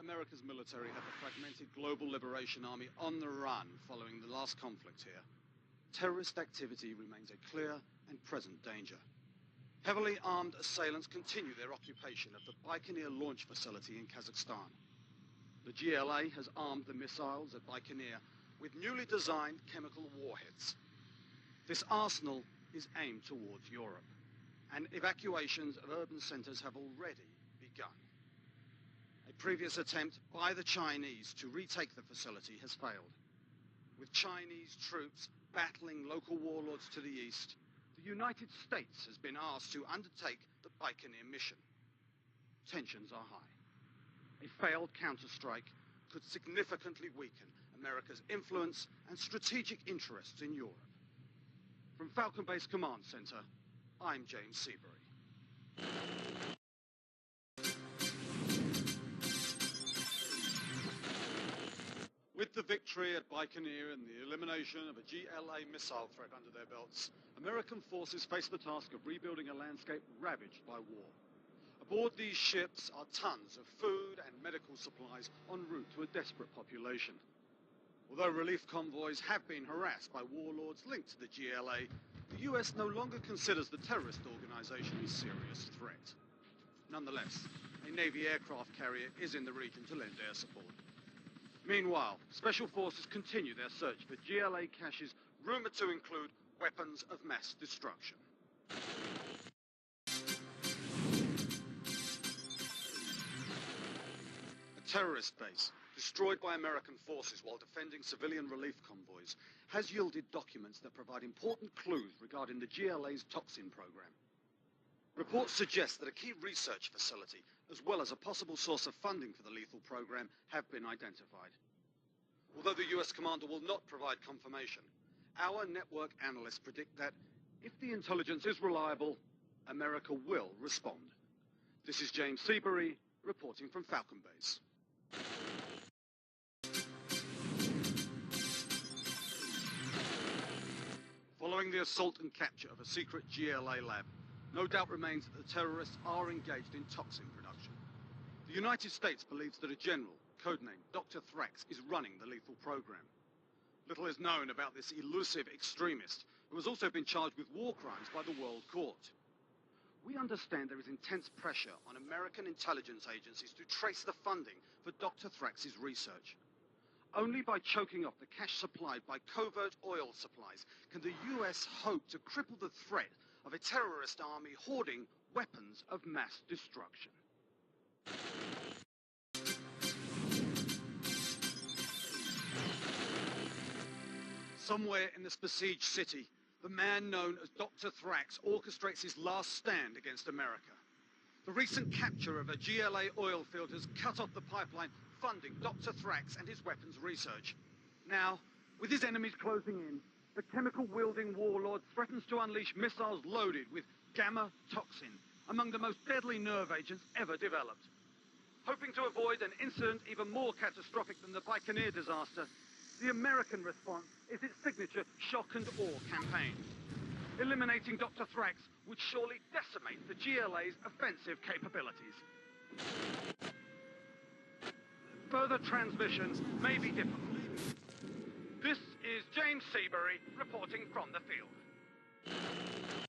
America's military had the fragmented Global Liberation Army on the run following the last conflict here, terrorist activity remains a clear and present danger. Heavily armed assailants continue their occupation of the Baikonur launch facility in Kazakhstan. The GLA has armed the missiles at Baikonur with newly designed chemical warheads. This arsenal is aimed towards Europe, and evacuations of urban centers have already begun. A previous attempt by the Chinese to retake the facility has failed. With Chinese troops battling local warlords to the east, the United States has been asked to undertake the Baikonur mission. Tensions are high. A failed counterstrike could significantly weaken America's influence and strategic interests in Europe. From Falcon Base Command Center, I'm James Seabury. With the victory at Baikonur and the elimination of a GLA missile threat under their belts, American forces face the task of rebuilding a landscape ravaged by war. Aboard these ships are tons of food and medical supplies en route to a desperate population. Although relief convoys have been harassed by warlords linked to the GLA, the US no longer considers the terrorist organization a serious threat. Nonetheless, a Navy aircraft carrier is in the region to lend air support. Meanwhile, special forces continue their search for GLA caches rumored to include weapons of mass destruction. A terrorist base, destroyed by American forces while defending civilian relief convoys, has yielded documents that provide important clues regarding the GLA's toxin program. Reports suggest that a key research facility, as well as a possible source of funding for the lethal program, have been identified. Although the US commander will not provide confirmation, our network analysts predict that if the intelligence is reliable, America will respond. This is James Seabury, reporting from Falcon Base. Following the assault and capture of a secret GLA lab, no doubt remains that the terrorists are engaged in toxin production. The United States believes that a general, codenamed Dr. Thrax, is running the lethal program. Little is known about this elusive extremist, who has also been charged with war crimes by the World Court. We understand there is intense pressure on American intelligence agencies to trace the funding for Dr. Thrax's research. Only by choking off the cash supplied by covert oil supplies can the US hope to cripple the threat of a terrorist army hoarding weapons of mass destruction. Somewhere in this besieged city, the man known as Dr. Thrax orchestrates his last stand against America. The recent capture of a GLA oil field has cut off the pipeline funding Dr. Thrax and his weapons research. Now, with his enemies closing in, the chemical-wielding warlord threatens to unleash missiles loaded with gamma toxin, among the most deadly nerve agents ever developed. Hoping to avoid an incident even more catastrophic than the Baikonur disaster, the American response is its signature shock and awe campaign. Eliminating Dr. Thrax would surely decimate the GLA's offensive capabilities. Further transmissions may be difficult. This is James Seabury reporting from the field.